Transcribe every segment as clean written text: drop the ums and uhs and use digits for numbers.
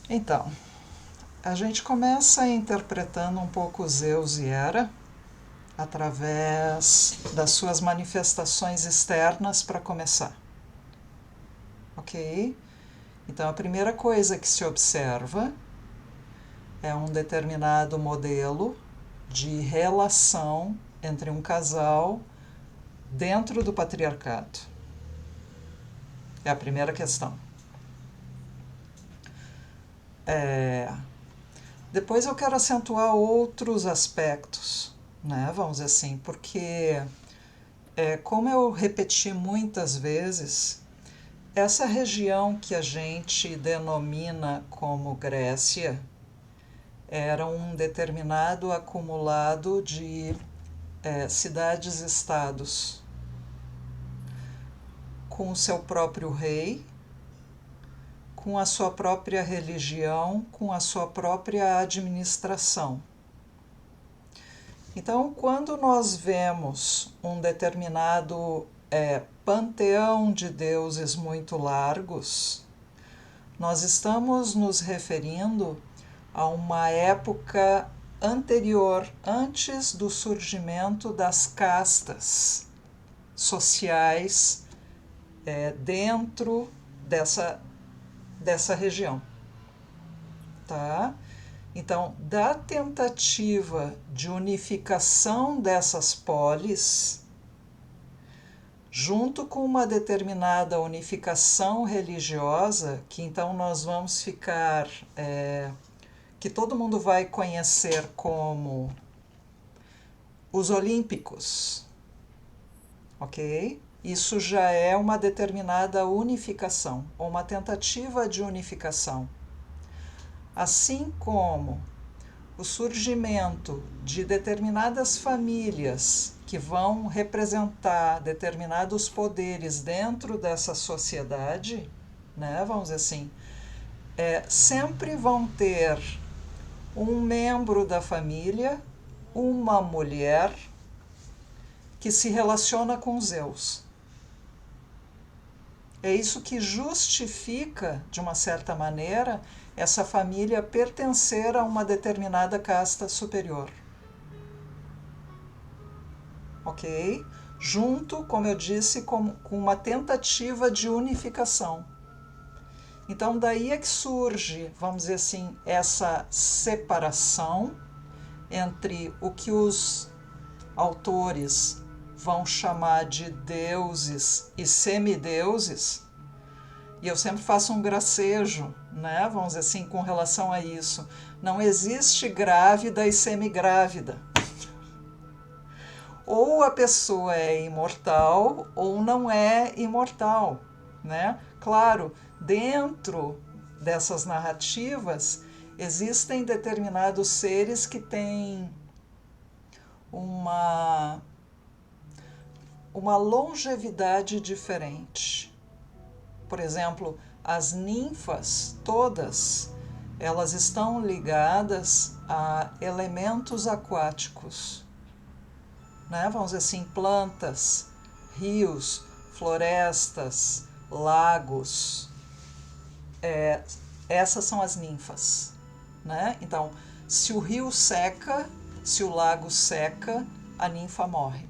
Então, a gente começa interpretando um pouco Zeus e Hera através das suas manifestações externas para começar. Ok? Então, a primeira coisa que se observa é um determinado modelo de relação entre um casal dentro do patriarcado. É a primeira questão. Depois eu quero acentuar outros aspectos, né? Vamos dizer assim, porque, como eu repeti muitas vezes, essa região que a gente denomina como Grécia era um determinado acumulado de cidades-estados com o seu próprio rei, com a sua própria religião, com a sua própria administração. Então, quando nós vemos um determinado panteão de deuses muito largos, nós estamos nos referindo a uma época anterior, antes do surgimento das castas sociais dentro dessa região. Tá? Então, da tentativa de unificação dessas polis, junto com uma determinada unificação religiosa, que então nós vamos ficar, que todo mundo vai conhecer como os olímpicos, ok? Isso já é uma determinada unificação, ou uma tentativa de unificação. Assim como o surgimento de determinadas famílias que vão representar determinados poderes dentro dessa sociedade, né, vamos dizer assim, sempre vão ter um membro da família, uma mulher, que se relaciona com Zeus. É isso que justifica, de uma certa maneira, essa família pertencer a uma determinada casta superior. Ok? Junto, como eu disse, com uma tentativa de unificação. Então, daí é que surge, vamos dizer assim, essa separação entre o que os autores vão chamar de deuses e semideuses, e eu sempre faço um gracejo, né, vamos dizer assim, com relação a isso. Não existe grávida e semigrávida. Ou a pessoa é imortal ou não é imortal, né? Claro, dentro dessas narrativas existem determinados seres que têm uma longevidade diferente. Por exemplo, as ninfas, todas, elas estão ligadas a elementos aquáticos, né? Vamos dizer assim, plantas, rios, florestas, lagos. Essas são as ninfas, né? Então, se o rio seca, se o lago seca, a ninfa morre.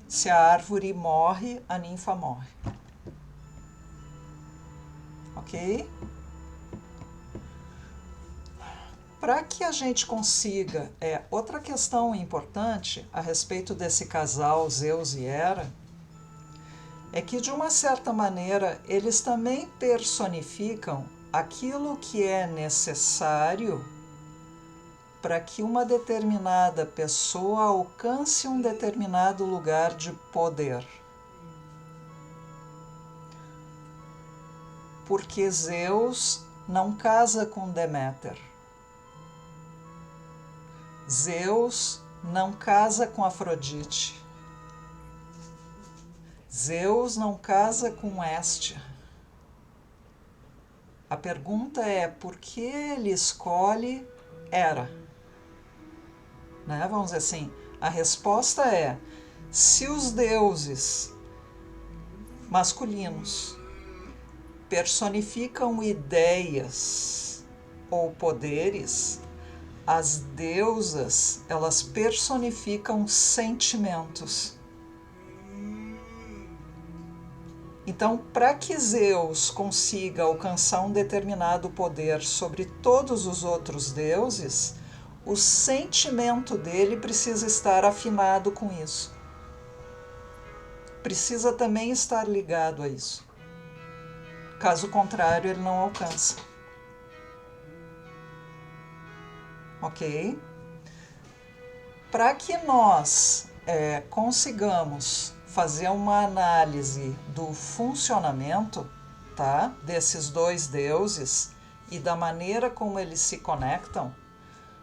Se a árvore morre, a ninfa morre. Ok? Para que a gente consiga, outra questão importante a respeito desse casal Zeus e Hera, é que de uma certa maneira eles também personificam aquilo que é necessário para que uma determinada pessoa alcance um determinado lugar de poder. Porque Zeus não casa com Deméter. Zeus não casa com Afrodite. Zeus não casa com Héstia. A pergunta é por que ele escolhe Hera? Né? Vamos dizer assim, a resposta é: se os deuses masculinos personificam ideias ou poderes, as deusas, elas personificam sentimentos. Então, para que Zeus consiga alcançar um determinado poder sobre todos os outros deuses, o sentimento dele precisa estar afinado com isso. Precisa também estar ligado a isso. Caso contrário, ele não alcança. Ok? Para que nós consigamos fazer uma análise do funcionamento, tá, desses dois deuses e da maneira como eles se conectam,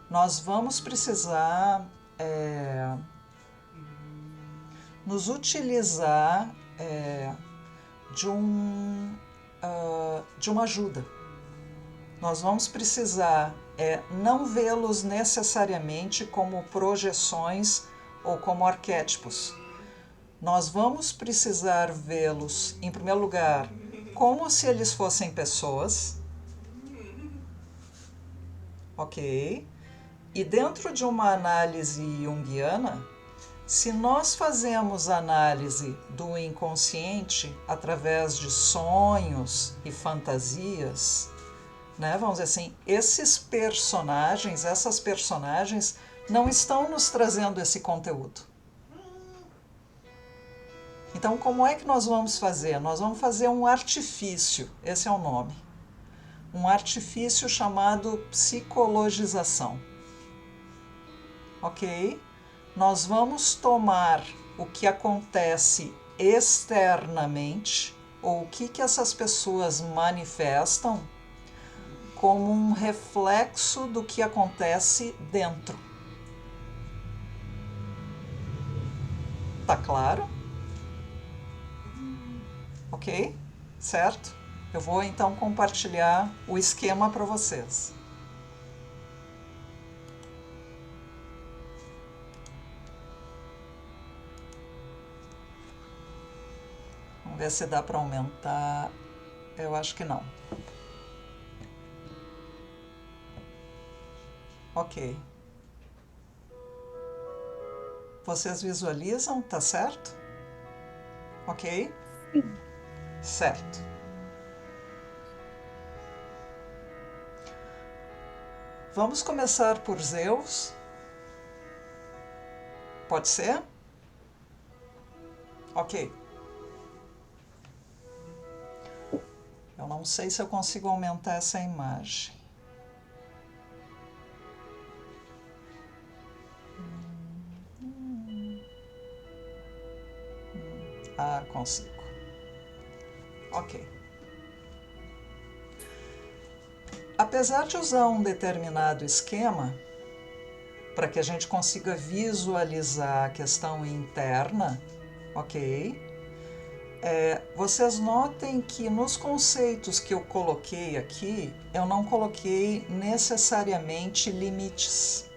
nós vamos precisar nos utilizar de uma ajuda. Nós vamos precisar não vê-los necessariamente como projeções ou como arquétipos. Nós vamos precisar vê-los, em primeiro lugar, como se eles fossem pessoas. Ok? E dentro de uma análise junguiana, se nós fazemos análise do inconsciente através de sonhos e fantasias, né, vamos dizer assim, esses personagens, essas personagens não estão nos trazendo esse conteúdo. Então, como é que nós vamos fazer? Nós vamos fazer um artifício, esse é o nome. Um artifício chamado psicologização. Ok? Nós vamos tomar o que acontece externamente, ou o que essas pessoas manifestam, como um reflexo do que acontece dentro. Tá claro? Ok? Certo? Eu vou então compartilhar o esquema para vocês. Vamos ver se dá para aumentar. Eu acho que não. Ok. Vocês visualizam? Tá certo? Ok? Sim. Certo. Vamos começar por Zeus. Pode ser? Ok. Eu não sei se eu consigo aumentar essa imagem. Ah, consigo. Ok. Apesar de usar um determinado esquema, para que a gente consiga visualizar a questão interna, ok? Vocês notem que nos conceitos que eu coloquei aqui, eu não coloquei necessariamente limites,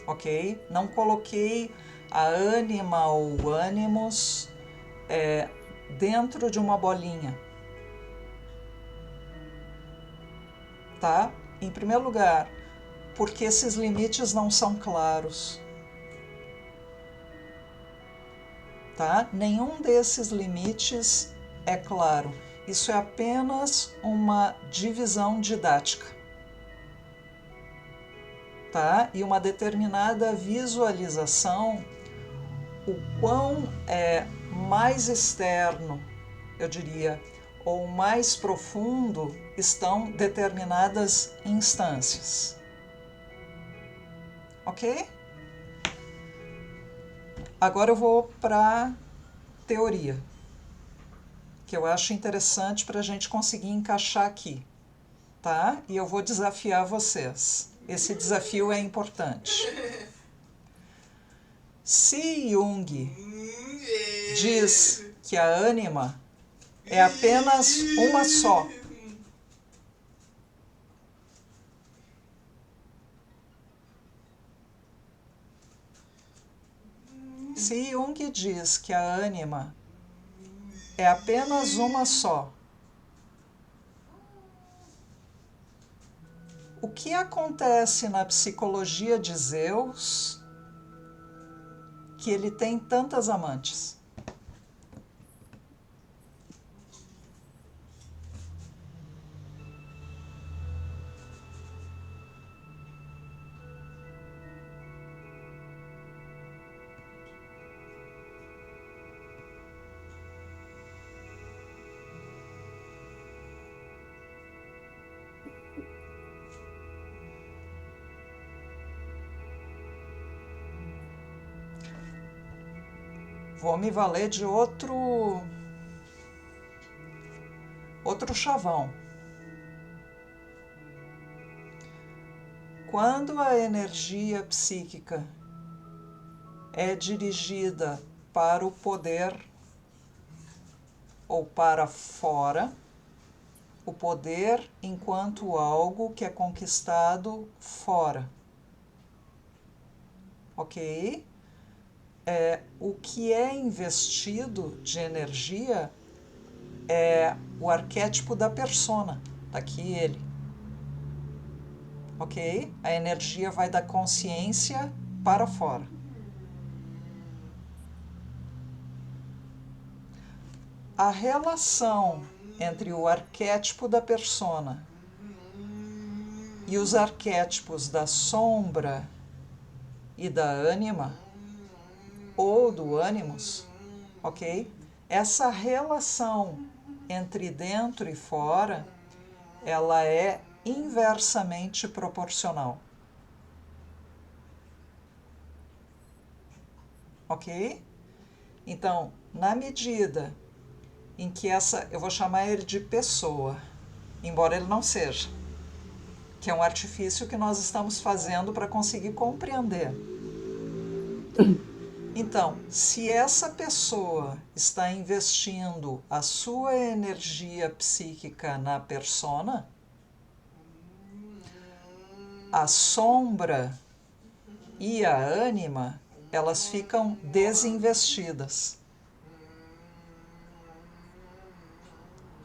ok? Não coloquei a ânima ou ânimos dentro de uma bolinha, tá? Em primeiro lugar, porque esses limites não são claros, tá? Nenhum desses limites é claro. Isso é apenas uma divisão didática, tá? E uma determinada visualização, o quão mais externo, eu diria, ou mais profundo estão determinadas instâncias. Ok? Agora eu vou para a teoria, que eu acho interessante para a gente conseguir encaixar aqui, tá? E eu vou desafiar vocês. Esse desafio é importante. Se Jung diz que a ânima é apenas uma só, se Jung diz que a ânima é apenas uma só, O que acontece na psicologia de Zeus que ele tem tantas amantes? Vou me valer de outro chavão. Quando a energia psíquica é dirigida para o poder ou para fora, o poder enquanto algo que é conquistado fora. Ok? O que é investido de energia é o arquétipo da persona. Está aqui ele. Ok? A energia vai da consciência para fora. A relação entre o arquétipo da persona e os arquétipos da sombra e da ânima, ou do ânimos, ok? Essa relação entre dentro e fora, ela é inversamente proporcional. Ok? Então, na medida em que eu vou chamar ele de pessoa, embora ele não seja, que é um artifício que nós estamos fazendo para conseguir compreender. Então, se essa pessoa está investindo a sua energia psíquica na persona, a sombra e a ânima, elas ficam desinvestidas.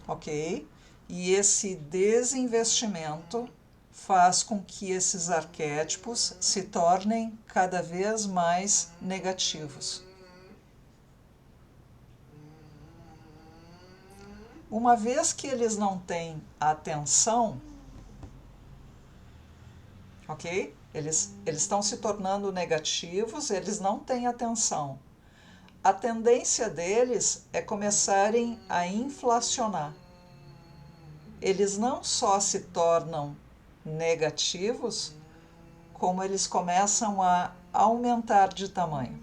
Ok? E esse desinvestimento faz com que esses arquétipos se tornem cada vez mais negativos. Uma vez que eles não têm atenção, ok? Eles estão se tornando negativos, eles não têm atenção. A tendência deles é começarem a inflacionar. Eles não só se tornam negativos, como eles começam a aumentar de tamanho.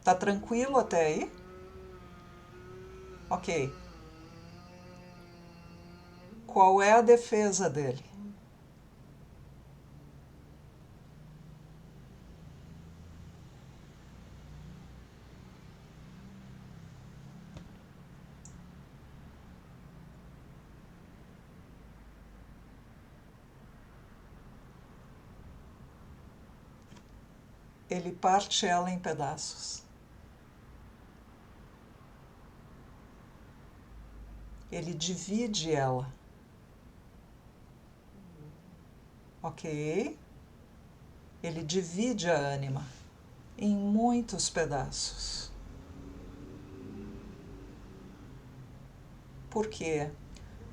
Tá tranquilo até aí? Ok. Qual é a defesa dele? Ele parte ela em pedaços. Ele divide ela. Ok? Ele divide a ânima em muitos pedaços. Por quê?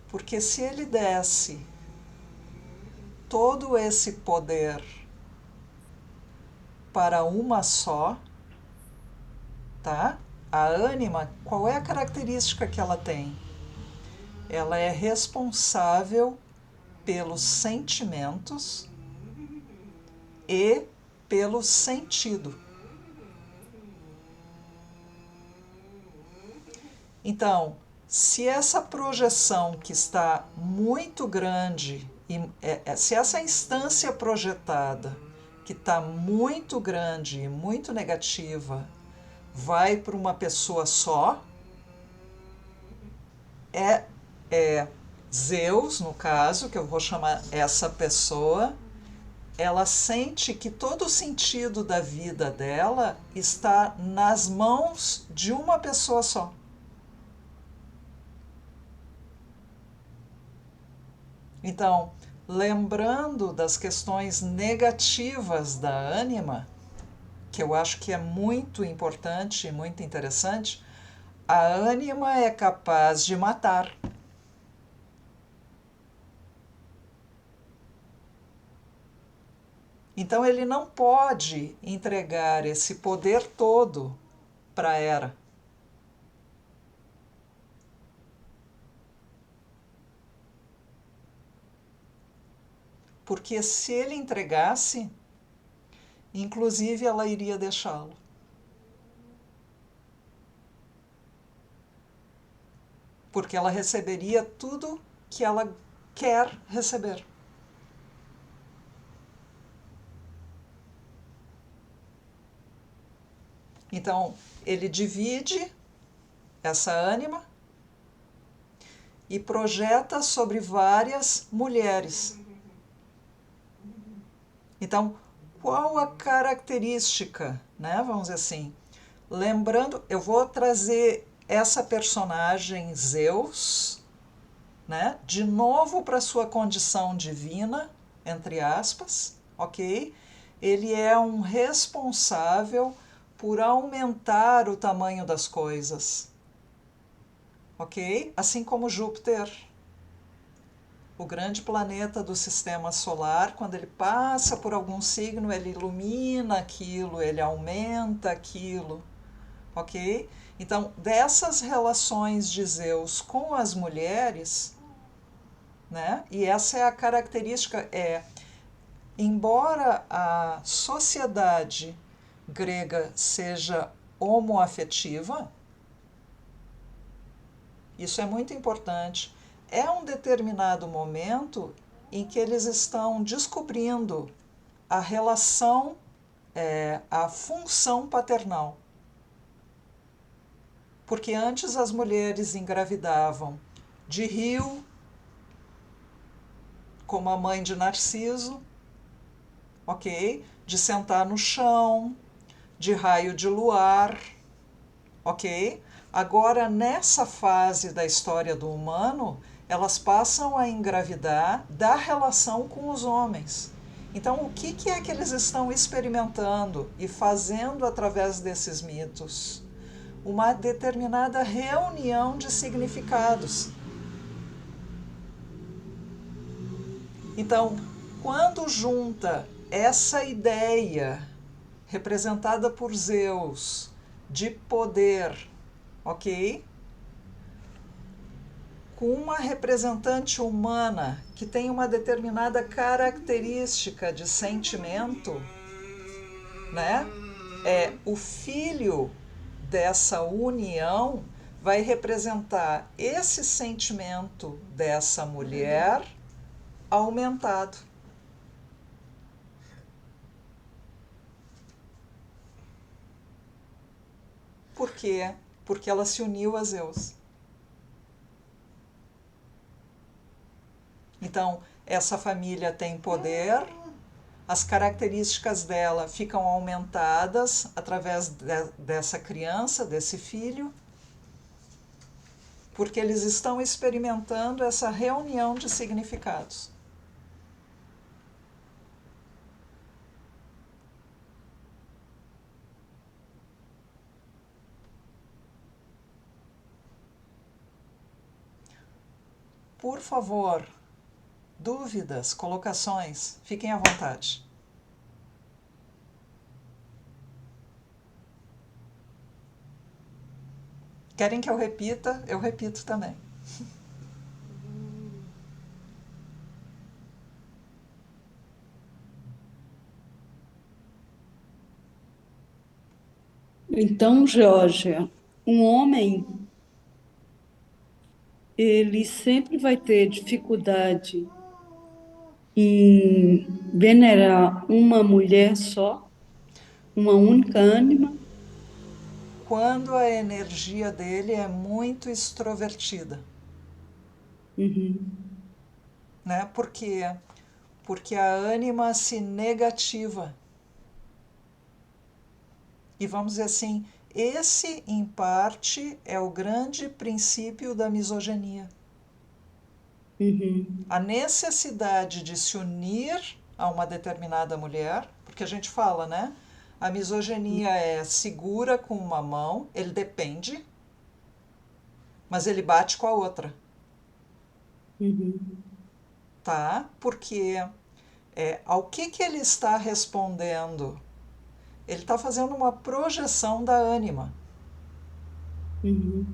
Porque se ele desse todo esse poder para uma só, tá? A ânima, qual é a característica que ela tem? Ela é responsável pelos sentimentos e pelo sentido. Então, se essa projeção que está muito grande, se essa instância projetada que está muito grande e muito negativa vai para uma pessoa só, Zeus, no caso, que eu vou chamar essa pessoa, ela sente que todo o sentido da vida dela está nas mãos de uma pessoa só. Então, lembrando das questões negativas da ânima, que eu acho que é muito importante e muito interessante, a ânima é capaz de matar. Então ele não pode entregar esse poder todo para a Hera. Porque se ele entregasse, inclusive ela iria deixá-lo. Porque ela receberia tudo que ela quer receber. Então, ele divide essa ânima e projeta sobre várias mulheres. Então, qual a característica, né? Vamos dizer assim. Lembrando, eu vou trazer essa personagem Zeus, né? De novo para sua condição divina, entre aspas, ok? Ele é um responsável por aumentar o tamanho das coisas, ok? Assim como Júpiter, o grande planeta do sistema solar, quando ele passa por algum signo, ele ilumina aquilo, ele aumenta aquilo, ok? Então, dessas relações de Zeus com as mulheres, né? E essa é a característica, embora a sociedade grega seja homoafetiva, isso é muito importante. É um determinado momento em que eles estão descobrindo a relação, a função paternal. Porque antes as mulheres engravidavam de rio, como a mãe de Narciso, ok? De sentar no chão, de raio de luar, ok? Agora, nessa fase da história do humano, elas passam a engravidar da relação com os homens. Então, o que é que eles estão experimentando e fazendo através desses mitos? Uma determinada reunião de significados. Então, quando junta essa ideia representada por Zeus de poder, ok? Com uma representante humana que tem uma determinada característica de sentimento, né? O filho dessa união vai representar esse sentimento dessa mulher aumentado. Por quê? Porque ela se uniu a Zeus. Então, essa família tem poder, as características dela ficam aumentadas através dessa criança, desse filho, porque eles estão experimentando essa reunião de significados. Por favor, dúvidas, colocações, fiquem à vontade. Querem que eu repita? Eu repito também. Então, Georgia, um homem, ele sempre vai ter dificuldade em venerar uma mulher só, uma única ânima. Quando a energia dele é muito extrovertida, Uhum. né? Por quê? Porque a ânima se negativa. E vamos dizer assim, esse, em parte, é o grande princípio da misoginia. Uhum. A necessidade de se unir a uma determinada mulher, porque a gente fala, né? A misoginia é segura com uma mão, ele depende, mas ele bate com a outra, Uhum. tá? Porque ao que ele está respondendo? Ele está fazendo uma projeção da ânima, Uhum.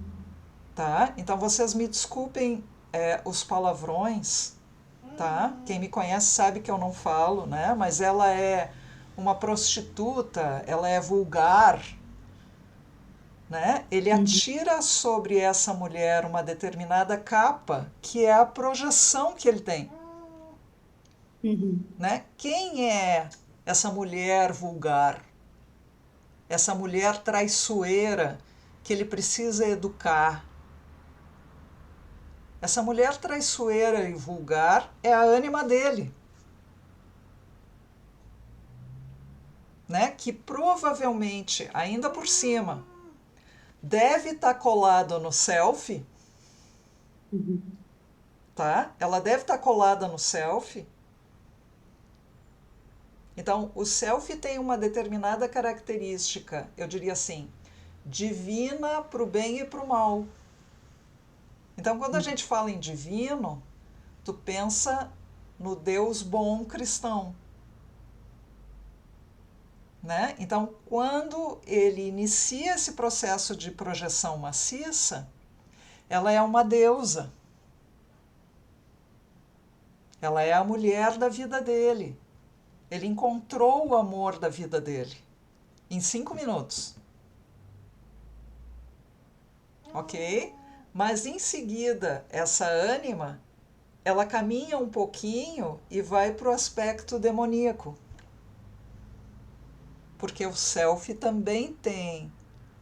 tá? Então vocês me desculpem os palavrões, tá? Quem me conhece sabe que eu não falo, né? Mas ela é uma prostituta, ela é vulgar, né? Ele Uhum. atira sobre essa mulher uma determinada capa que é a projeção que ele tem, Uhum. né? Quem é essa mulher vulgar? Essa mulher traiçoeira que ele precisa educar? Essa mulher traiçoeira e vulgar é a ânima dele, né? Que provavelmente, ainda por cima, deve estar colada no selfie, Uhum. tá? Ela deve estar colada no selfie. Então, o selfie tem uma determinada característica, eu diria assim, divina para o bem e para o mal. Então, quando a gente fala em divino, tu pensa no Deus bom cristão, né? Então, quando ele inicia esse processo de projeção maciça, ela é uma deusa. Ela é a mulher da vida dele. Ele encontrou o amor da vida dele em 5 minutos, ok? Mas em seguida, essa ânima, ela caminha um pouquinho e vai para o aspecto demoníaco, porque o self também tem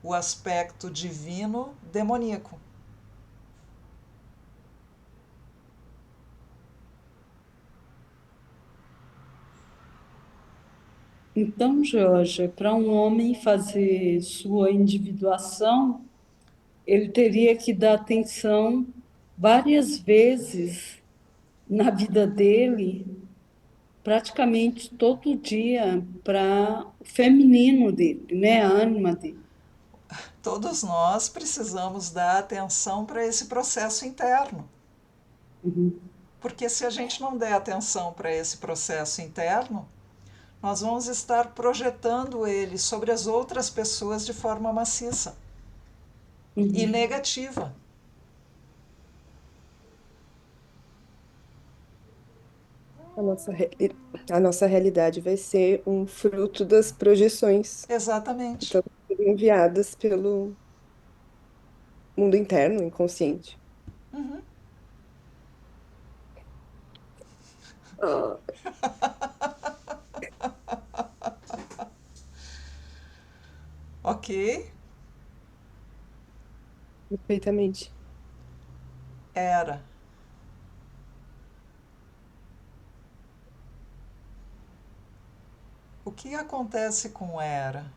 o aspecto divino demoníaco. Então, Jorge, para um homem fazer sua individuação, ele teria que dar atenção várias vezes na vida dele, praticamente todo dia, para o feminino dele, né? A ânima dele. Todos nós precisamos dar atenção para esse processo interno, Uhum. porque se a gente não der atenção para esse processo interno, nós vamos estar projetando ele sobre as outras pessoas de forma maciça e Uhum. negativa. A nossa, a nossa realidade vai ser um fruto das projeções que Exatamente. estão sendo enviadas pelo mundo interno, inconsciente. Uhum. Ah, Ok, perfeitamente. era. O que acontece com era?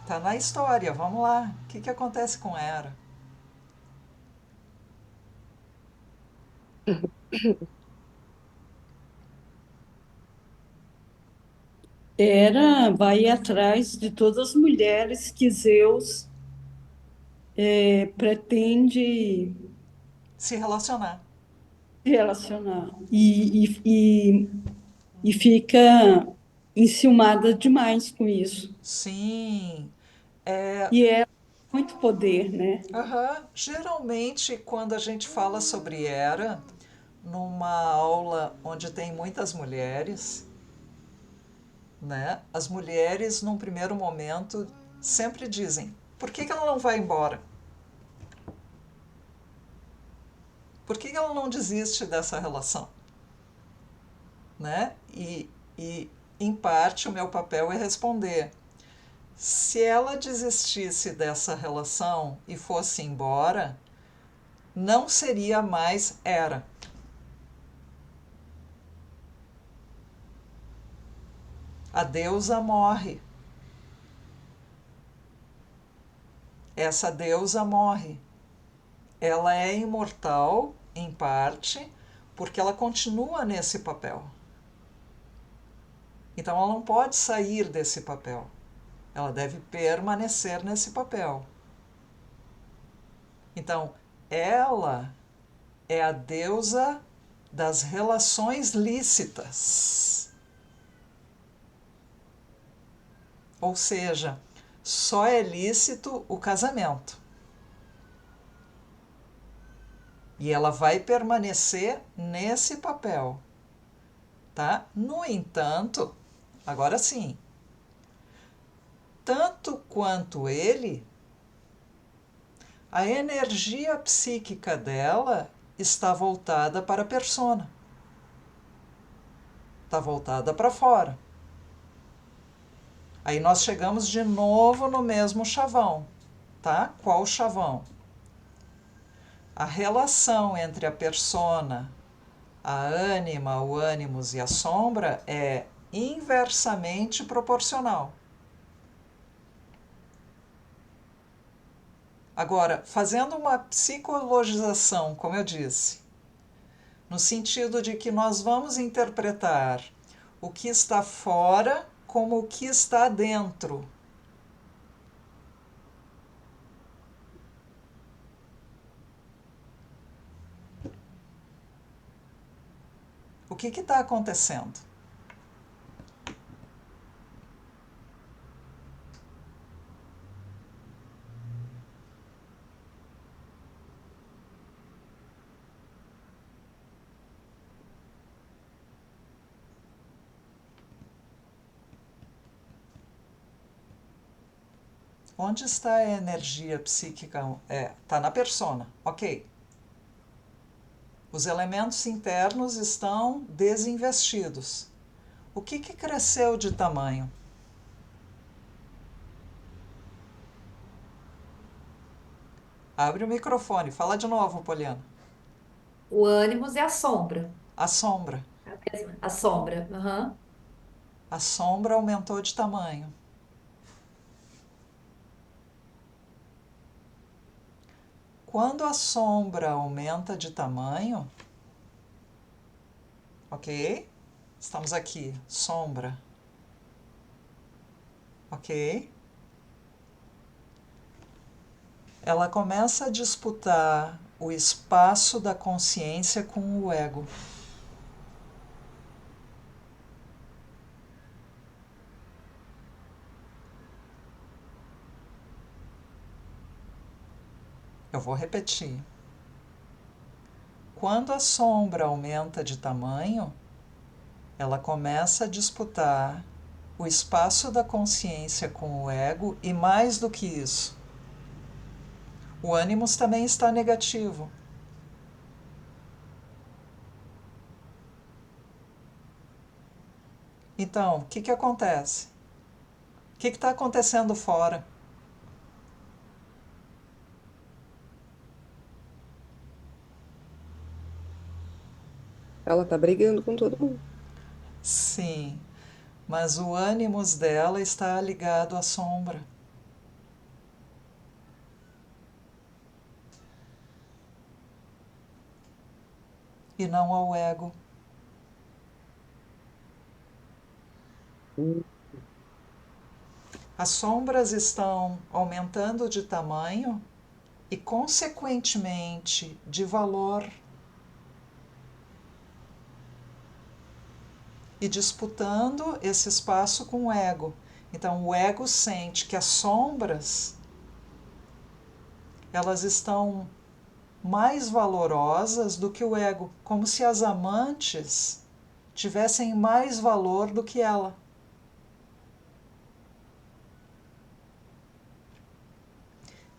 Tá na história, vamos lá. O que acontece com era? Vai atrás de todas as mulheres que Zeus pretende Se relacionar. se relacionar e fica enciumada demais com isso. Sim. É, E é muito poder, né? geralmente, quando a gente fala sobre era, numa aula onde tem muitas mulheres, né, as mulheres, num primeiro momento, sempre dizem: por que ela não vai embora? Por que ela não desiste dessa relação? Né? E, em parte, o meu papel é responder: se ela desistisse dessa relação e fosse embora, não seria mais era. A deusa morre. Essa deusa morre. Ela é imortal, em parte, porque ela continua nesse papel. Então ela não pode sair desse papel. Ela deve permanecer nesse papel. Então, ela é a deusa das relações lícitas. Ou seja, só é lícito o casamento. E ela vai permanecer nesse papel, tá? No entanto, agora sim, tanto quanto ele, a energia psíquica dela está voltada para a persona. Está voltada para fora. Aí nós chegamos de novo no mesmo chavão, tá? Qual chavão? A relação entre a persona, a ânima, o ânimos e a sombra é inversamente proporcional. Agora, fazendo uma psicologização, como eu disse, no sentido de que nós vamos interpretar o que está fora como o que está dentro. O que está acontecendo? Onde está a energia psíquica? Está na persona, ok. Os elementos internos estão desinvestidos. O que cresceu de tamanho? Abre o microfone, fala de novo, Poliana. O ânimos é a sombra. A sombra. A sombra. Aham. A sombra aumentou de tamanho. Quando a sombra aumenta de tamanho, ok? Estamos aqui, sombra. Ok? Ela começa a disputar o espaço da consciência com o ego. Eu vou repetir. Quando a sombra aumenta de tamanho, ela começa a disputar o espaço da consciência com o ego e, mais do que isso, o ânimos também está negativo. Então, o que acontece? O que está acontecendo fora? Ela tá brigando com todo mundo. Sim, mas o ânimos dela está ligado à sombra. E não ao ego. As sombras estão aumentando de tamanho e, consequentemente, de valor. E disputando esse espaço com o ego. Então, o ego sente que as sombras, elas estão mais valorosas do que o ego, como se as amantes tivessem mais valor do que ela.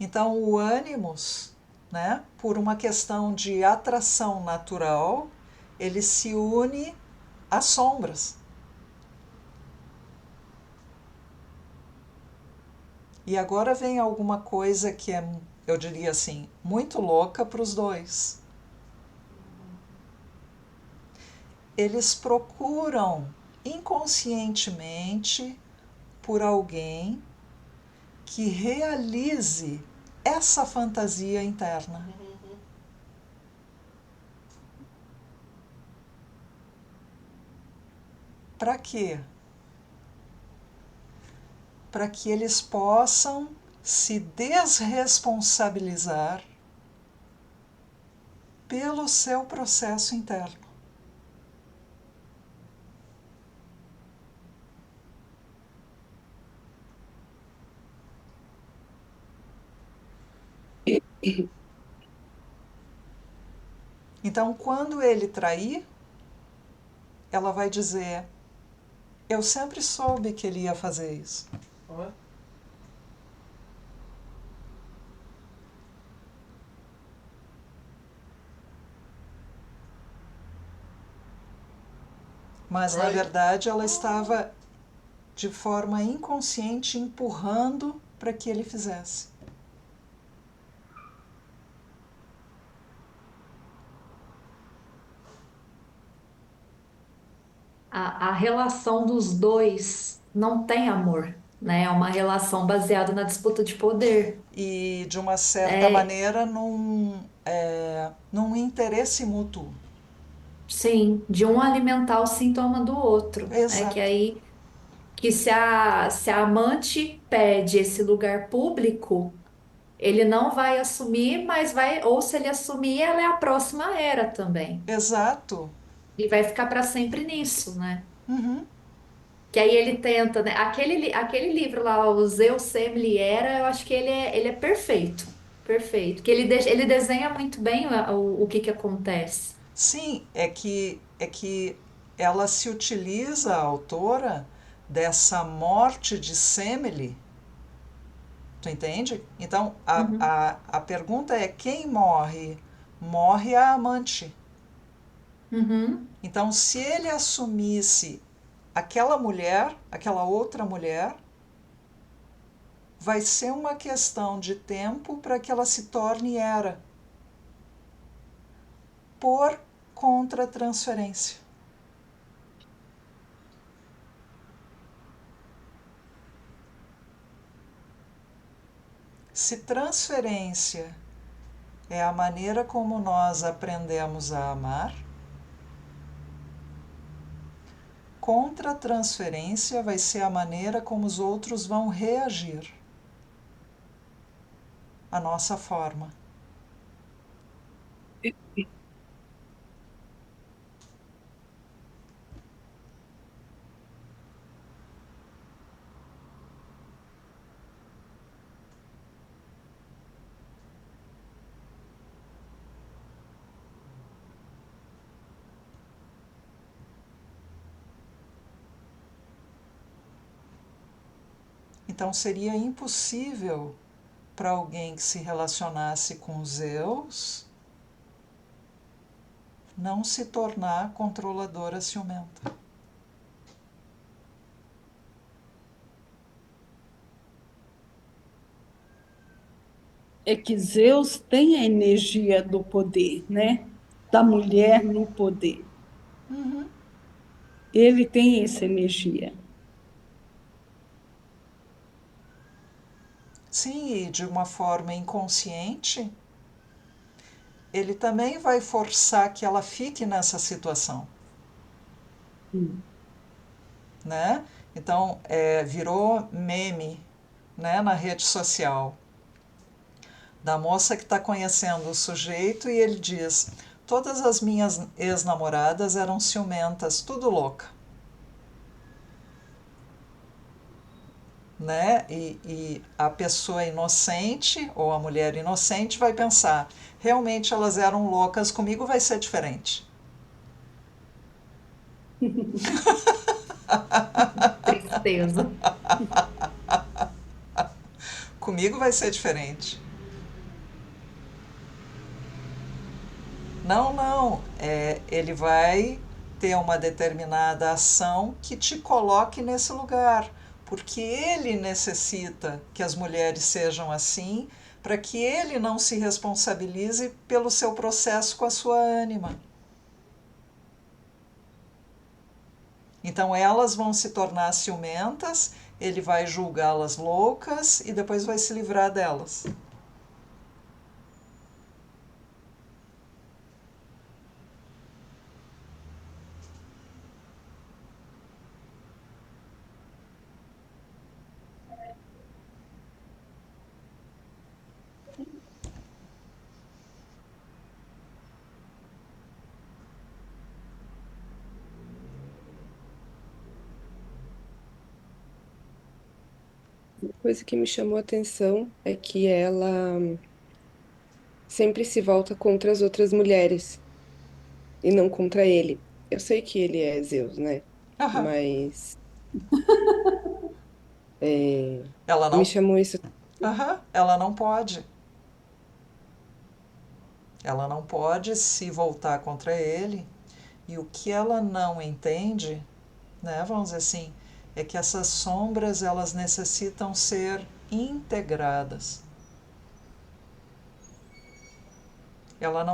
Então, o ânimos, né, por uma questão de atração natural, ele se une às sombras. E agora vem alguma coisa que é, eu diria assim, muito louca para os dois. Eles procuram inconscientemente por alguém que realize essa fantasia interna. Para quê? Para que eles possam se desresponsabilizar pelo seu processo interno. Então, quando ele trair, ela vai dizer: eu sempre soube que ele ia fazer isso. Mas, na verdade, ela estava de forma inconsciente empurrando para que ele fizesse. A relação dos dois não tem amor, né? É uma relação baseada na disputa de poder. E, de uma certa É, maneira, num interesse mútuo. sim, de um alimentar o sintoma do outro. É que Exato. aí, que se a amante pede esse lugar público, ele não vai assumir, mas vai, ou se ele assumir, ela é a próxima era também. Exato. E vai ficar para sempre nisso, né? Uhum. Que aí ele tenta, né? Aquele livro lá, o Zeus Semele Era, eu acho que ele é perfeito. Perfeito. Que ele desenha muito bem o que acontece. Sim, é que ela se utiliza, a autora, dessa morte de Semele. Tu entende? Então, Uhum, a pergunta é: quem morre? Morre a amante. uhum, Então, se ele assumisse aquela mulher, aquela outra mulher, vai ser uma questão de tempo para que ela se torne Hera, por contratransferência. Se transferência é a maneira como nós aprendemos a amar, contratransferência vai ser a maneira como os outros vão reagir à nossa forma. Então seria impossível para alguém que se relacionasse com Zeus não se tornar controladora ciumenta. É que Zeus tem a energia do poder, né? Da mulher no poder. Uhum. Ele tem essa energia. Sim, e de uma forma inconsciente, ele também vai forçar que ela fique nessa situação, Hum. né? Então, virou meme, né, na rede social, da moça que está conhecendo o sujeito e ele diz: todas as minhas ex-namoradas eram ciumentas, tudo louca. Né? E a pessoa inocente ou a mulher inocente vai pensar: realmente elas eram loucas, comigo vai ser diferente. tristeza. Comigo vai ser diferente. Não, não. Ele vai ter uma determinada ação que te coloque nesse lugar, porque ele necessita que as mulheres sejam assim, para que ele não se responsabilize pelo seu processo com a sua ânima. Então elas vão se tornar ciumentas, ele vai julgá-las loucas e depois vai se livrar delas. Uma coisa que me chamou a atenção é que ela sempre se volta contra as outras mulheres e não contra ele. Eu sei que ele é Zeus, né? Aham. Mas é, Ela me não, chamou isso. aham, ela não pode. Ela não pode se voltar contra ele. E o que ela não entende, né, vamos dizer assim, é que essas sombras elas necessitam ser integradas. Ela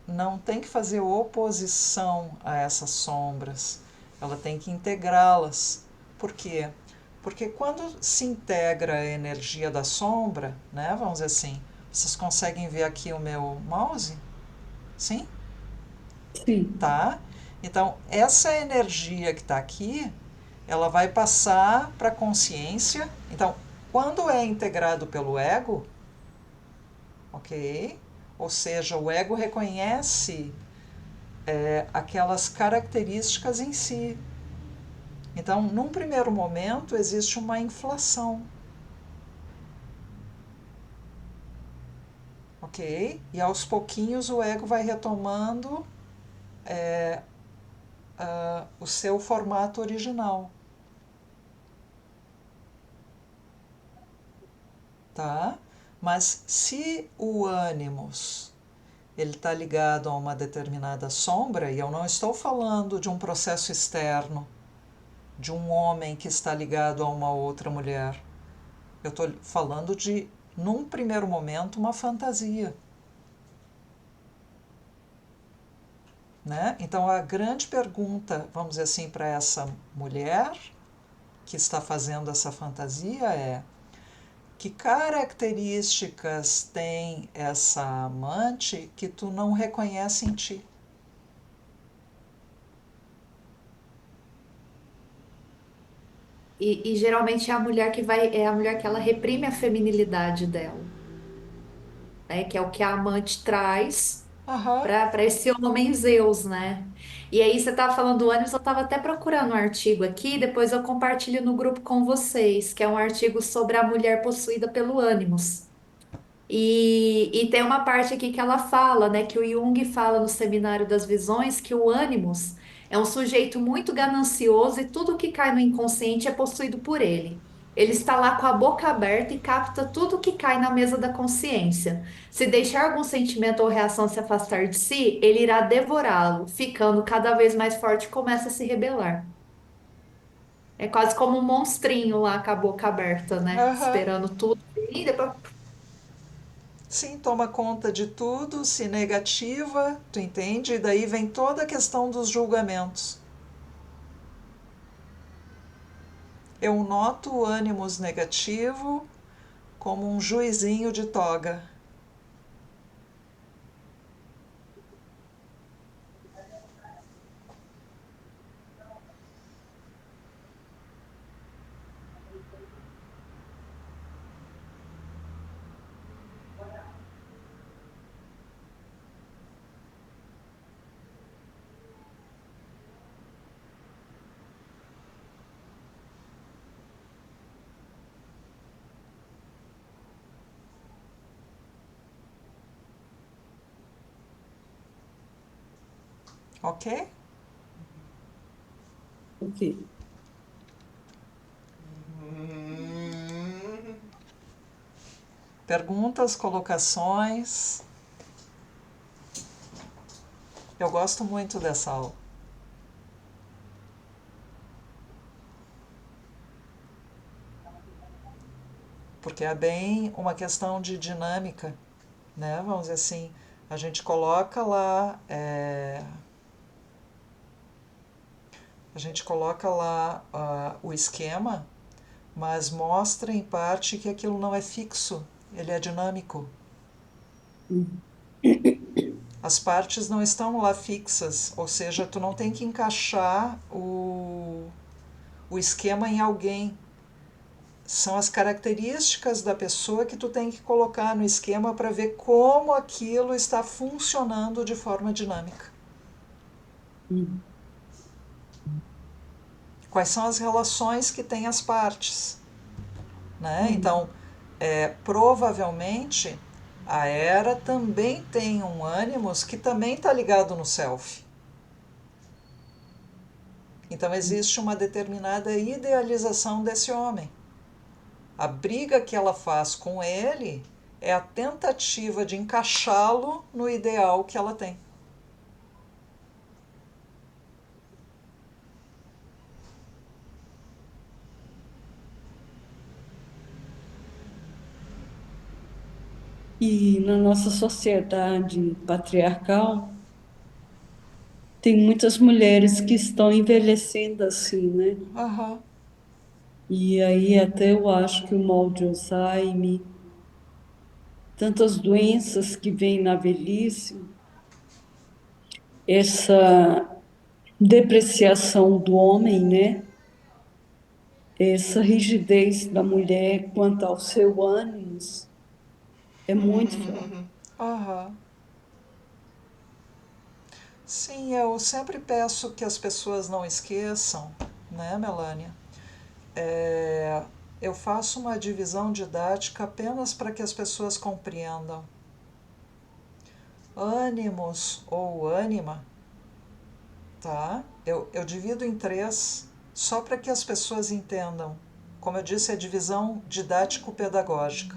não tem que fazer oposição a essas sombras, ela tem que integrá-las. Por quê? Porque quando se integra a energia da sombra, né, vamos dizer assim, vocês conseguem ver aqui o meu mouse? Sim? Sim, Tá? Então, essa energia que está aqui, ela vai passar para a consciência. Então, quando é integrado pelo ego, ok? Ou seja, o ego reconhece aquelas características em si. Então, num primeiro momento, existe uma inflação, ok? E aos pouquinhos o ego vai retomando o seu formato original, tá? Mas se o ânimos ele está ligado a uma determinada sombra, e eu não estou falando de um processo externo, de um homem que está ligado a uma outra mulher. Eu estou falando de, num primeiro momento, uma fantasia. Né? Então, a grande pergunta, vamos dizer assim, para essa mulher que está fazendo essa fantasia é: que características tem essa amante que tu não reconhece em ti? E geralmente é a mulher que vai, é a mulher que ela reprime a feminilidade dela, né? Que é o que a amante traz Aham, para esse homem Zeus, né? E aí você estava falando do ânimos, eu estava até procurando um artigo aqui, depois eu compartilho no grupo com vocês, que é um artigo sobre a mulher possuída pelo ânimos. E tem uma parte aqui que ela fala, né, que o Jung fala no Seminário das Visões que o ânimos é um sujeito muito ganancioso e tudo que cai no inconsciente é possuído por ele. Ele está lá com a boca aberta e capta tudo que cai na mesa da consciência. Se deixar algum sentimento ou reação se afastar de si, ele irá devorá-lo, ficando cada vez mais forte e começa a se rebelar. É quase como um monstrinho lá com a boca aberta, né? aham. Esperando tudo vir, depois Sim, toma conta de tudo, se negativa, tu entende? E daí vem toda a questão dos julgamentos. Eu noto o ânimos negativo como um juizinho de toga. Ok? ok. Perguntas, colocações. Eu gosto muito dessa aula. Porque é bem uma questão de dinâmica, né? Vamos dizer assim, a gente coloca lá A gente coloca lá o esquema, mas mostra em parte que aquilo não é fixo, ele é dinâmico. As partes não estão lá fixas, ou seja, tu não tem que encaixar o esquema em alguém. São as características da pessoa que tu tem que colocar no esquema para ver como aquilo está funcionando de forma dinâmica. Hum. Quais são as relações que tem as partes, né? Então, provavelmente, a Hera também tem um ânimos que também está ligado no self. Então, existe uma determinada idealização desse homem. A briga que ela faz com ele é a tentativa de encaixá-lo no ideal que ela tem. E na nossa sociedade patriarcal, tem muitas mulheres que estão envelhecendo assim, né? Aham. E aí até eu acho que o mal de Alzheimer, tantas doenças que vêm na velhice, essa depreciação do homem, né? Essa rigidez da mulher quanto ao seu ânimo é muito forte. Aham. Sim, eu sempre peço que as pessoas não esqueçam, né, Melânia? É, eu faço uma divisão didática apenas para que as pessoas compreendam. Ânimos ou ânima, tá? Eu divido em três só para que as pessoas entendam. Como eu disse, é divisão didático-pedagógica.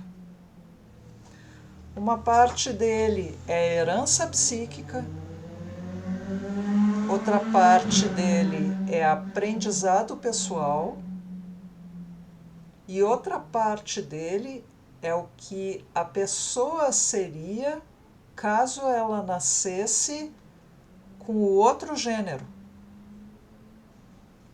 Uma parte dele é herança psíquica, outra parte dele é aprendizado pessoal e outra parte dele é o que a pessoa seria caso ela nascesse com o outro gênero.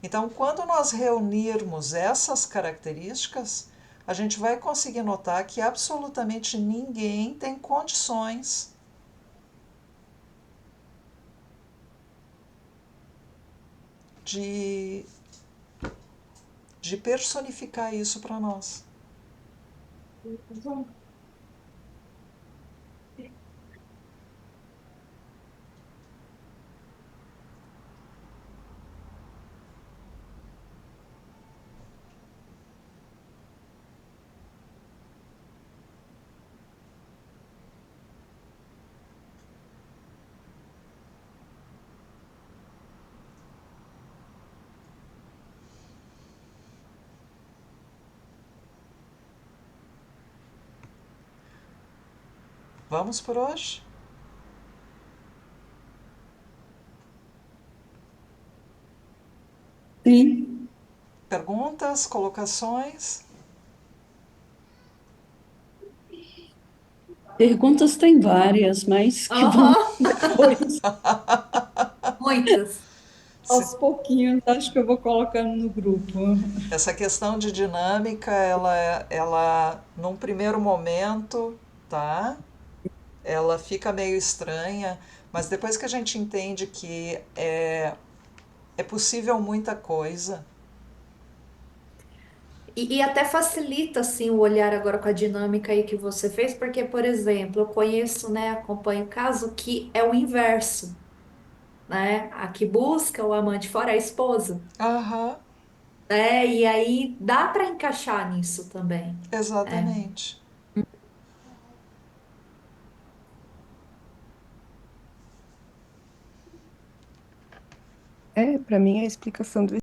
Então, quando nós reunirmos essas características, a gente vai conseguir notar que absolutamente ninguém tem condições de, de personificar isso para nós. Vamos por hoje? Sim, Perguntas, colocações? perguntas tem várias, mas que vão Aham, depois, muitas. aos pouquinhos, acho que eu vou colocando no grupo. Essa questão de dinâmica, ela num primeiro momento, tá? Ela fica meio estranha, mas depois que a gente entende que é possível muita coisa. E até facilita, assim, o olhar agora com a dinâmica aí que você fez, porque, por exemplo, eu conheço, né, acompanho o caso que é o inverso, né? A que busca o amante fora é a esposa, Aham, né? E aí dá para encaixar nisso também. É. exatamente. Para mim a explicação do